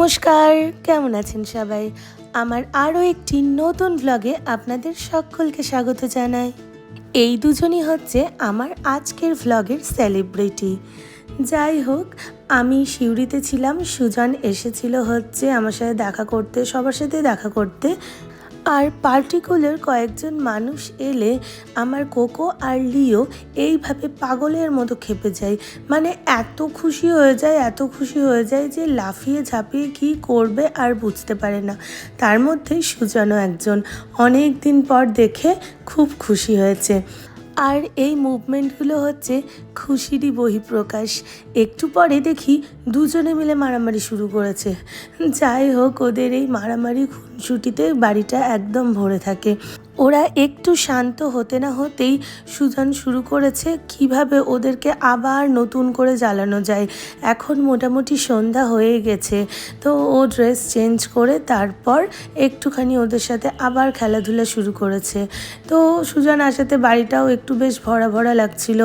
নমস্কার, কেমন আছেন সবাই? আমার আরও একটি নতুন ব্লগে আপনাদের সকলকে স্বাগত জানাই। এই দুজনই হচ্ছে আমার আজকের ব্লগের সেলিব্রিটি। যাই হোক, আমি সিউড়িতে ছিলাম, সুজন এসেছিল হচ্ছে আমার সাথে দেখা করতে, সবার সাথে দেখা করতে। আর পার্টিকুলার কয়েকজন মানুষ এলে আমার কোকো আর লিও এইভাবে পাগলের মতো খেপে যায়। মানে এত খুশি হয়ে যায় যে লাফিয়ে ঝাঁপিয়ে কী করবে আর বুঝতে পারে না। তার মধ্যে সুজনও একজন, অনেক দিন পর দেখে খুব খুশি হয়েছে। আর এই মুভমেন্টগুলো হচ্ছে খুশিরই বহিঃপ্রকাশ। একটু পরে দেখি দুজনে মিলে মারামারি শুরু করেছে। যাই হোক, ওদের এই মারামারি খুনসুটিতে বাড়িটা একদম ভরে থাকে। ওরা একটু শান্ত হতে না হতেই সুজন শুরু করেছে কিভাবে ওদেরকে আবার নতুন করে জ্বালানো যায়। এখন মোটামুটি সন্ধ্যা হয়ে গেছে, তো ও ড্রেস চেঞ্জ করে তারপর একটুখানি ওদের সাথে আবার খেলাধুলা শুরু করেছে। তো সুজন আসাতে বাড়িটাও একটু বেশ ভরা ভরা লাগছিল।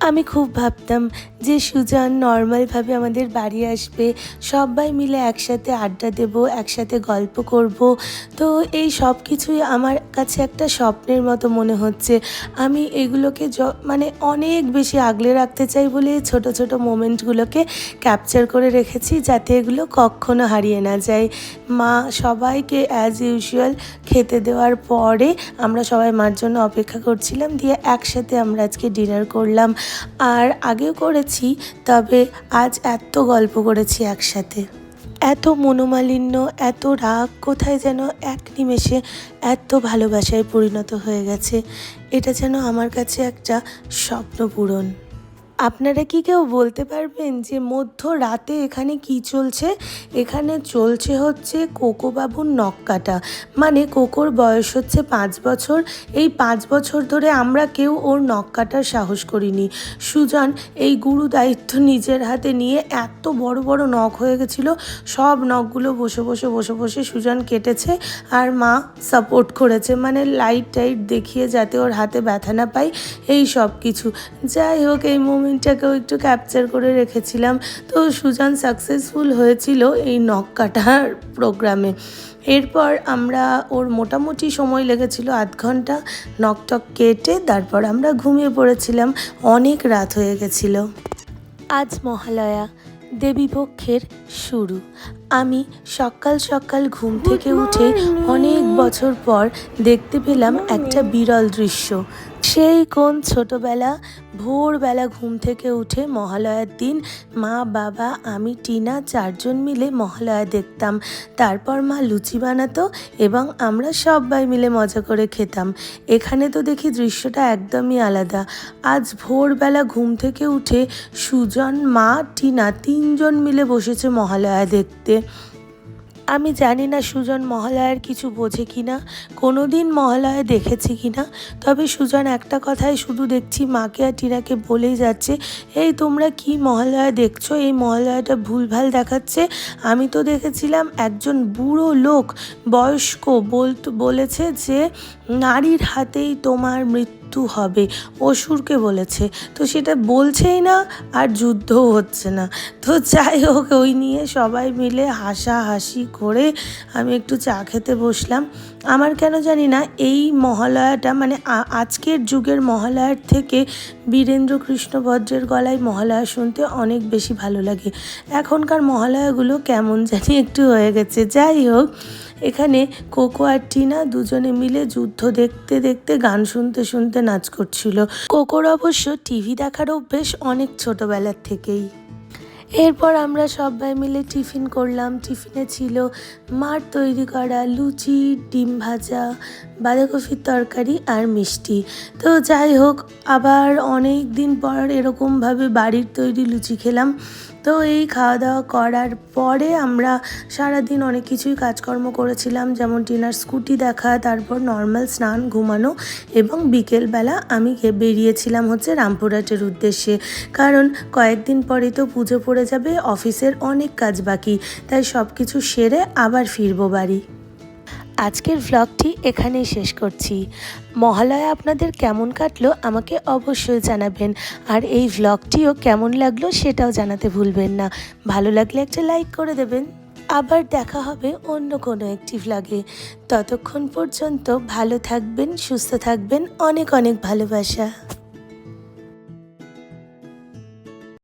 আমি খুব ভাবতাম যে সুজন নর্মালভাবে আমাদের বাড়ি আসবে, সবাই মিলে একসাথে আড্ডা দেব, একসাথে গল্প করব। তো এই সব কিছুই আমার কাছে একটা স্বপ্নের মতো মনে হচ্ছে। আমি এগুলোকে মানে অনেক বেশি আগলে রাখতে চাই বলে ছোট ছোট মোমেন্টগুলোকে ক্যাপচার করে রেখেছি, যাতে এগুলো কখনো হারিয়ে না যায়। মা সবাইকে অ্যাজ ইউজুয়াল খেতে দেওয়ার পরে আমরা সবাই মার জন্য অপেক্ষা করছিলাম, দিয়ে একসাথে আমরা আজকে ডিনার করলাম। আর আগেও করেছি, তবে আজ এত গল্প করেছি একসাথে। এত মনোমালিন্য, এত রাগ কোথায় যেন এক নিমেষে এত ভালোবাসায় পরিণত হয়ে গেছে। এটা যেন আমার কাছে একটা স্বপ্ন পূরণ। আপনারা কি কেউ বলতে পারবেন যে মধ্যরাতে এখানে কি চলছে? এখানে চলছে হচ্ছে কোকো বাবুর নখ কাটা। মানে কোকোর বয়স হচ্ছে 5 বছর। এই 5 বছর ধরে আমরা কেউ ওর নখ কাটার সাহস করিনি। সুজন এই গুরু দায়িত্ব নিজের হাতে নিয়ে এত বড় বড় নখ হয়ে গেছিলো, সব নখগুলো বসে বসে সুজন কেটেছে। আর মা সাপোর্ট করেছে, মানে লাইট টাইট দেখিয়ে যাতে ওর হাতে ব্যথা না পায়, এই সব কিছু। যাই হোক, এই মোমেন্টটাকেও একটু ক্যাপচার করে রেখেছিলাম। তো সুজন সাকসেসফুল হয়েছিল এই নখ কাটার প্রোগ্রামে। এরপর আমরা ওর মোটামুটি সময় লেগেছিল আধ ঘন্টা নখ টক কেটে, তারপর আমরা ঘুমিয়ে পড়েছিলাম। অনেক রাত হয়ে গেছিল। আজ মহালয়া, দেবীপক্ষের শুরু। আমি সকাল সকাল ঘুম থেকে উঠে অনেক বছর পর দেখতে পেলাম একটা বিরল দৃশ্য। সেই কোন ছোটোবেলা ভোরবেলা ঘুম থেকে উঠে মহালয়ার দিন মা, বাবা, আমি, টিনা 4 জন মিলে মহালয়া দেখতাম। তারপর মা লুচি বানাতো এবং আমরা সবাই মিলে মজা করে খেতাম। এখানে তো দেখি দৃশ্যটা একদমই আলাদা। আজ ভোরবেলা ঘুম থেকে উঠে সুজন, মা, টিনা 3 জন মিলে বসেছে মহালয়া দেখতে। আমি জানি না সুজন মহালয়ার কিছু বোঝে কি না, কোনো দিন মহালয়া দেখেছি কি না। তবে সুজন একটা কথাই শুধু দেখছি মাকে আর টিনাকে বলেই যাচ্ছে, এই তোমরা কি মহালয়া দেখছো? এই মহালয়াটা ভুলভাল দেখাচ্ছে। আমি তো দেখেছিলাম একজন বুড়ো লোক, বয়স্ক, বলেছে যে নারীর হাতেই তোমার মৃত্যু হবে, অসুরকে বলেছে। তো সেটা বলছেই না, আর যুদ্ধও হচ্ছে না। তো যাই হোক, ওই নিয়ে সবাই মিলে হাসাহাসি করে আমি একটু চা খেতে বসলাম। আমার কেন জানি না এই মহালয়াটা, মানে আজকের যুগের মহালয়ার থেকে বীরেন্দ্র কৃষ্ণ ভদ্রের গলায় মহালয়া শুনতে অনেক বেশি ভালো লাগে। এখনকার মহালয়াগুলো কেমন জানি একটু হয়ে গেছে। যাই হোক, এখানে কোকো আর টিনা দুজনে মিলে যুদ্ধ দেখতে দেখতে গান শুনতে শুনতে নাচ করছিল। কোকোর অবশ্য টিভি দেখার অভ্যেস অনেক ছোটোবেলার থেকেই। এরপর আমরা সবাই মিলে টিফিন করলাম। টিফিনে ছিল মার তৈরি করা লুচি, ডিম ভাজা, বাঁধাকপির তরকারি আর মিষ্টি। তো যাই হোক, আবার অনেক দিন পর এরকমভাবে বাড়ির তৈরি লুচি খেলাম। তো এই খাওয়া দাওয়া করার পরে আমরা সারাদিন অনেক কিছুই কাজকর্ম করেছিলাম, যেমন টিনার স্কুটি দেখা, তারপর নর্মাল স্নান, ঘুমানো, এবং বিকেলবেলা আমি বেরিয়েছিলাম হচ্ছে রামপুরহাটের উদ্দেশ্যে। কারণ কয়েকদিন পরে তো পুজো পড়ে যাবে, অফিসের অনেক কাজ বাকি, তাই সব কিছু সেরে আবার ফিরবো বাড়ি। আজকের ভ্লগটি এখানেই শেষ করছি। মহালয়া আপনাদের কেমন কাটলো আমাকে অবশ্যই জানাবেন, আর এই ভ্লগটিও কেমন লাগলো সেটাও জানাতে ভুলবেন না। ভালো লাগলে একটা লাইক করে দেবেন। আবার দেখা হবে অন্য কোনো একটি ভ্লগে। ততক্ষণ পর্যন্ত ভালো থাকবেন, সুস্থ থাকবেন, অনেক অনেক ভালোবাসা।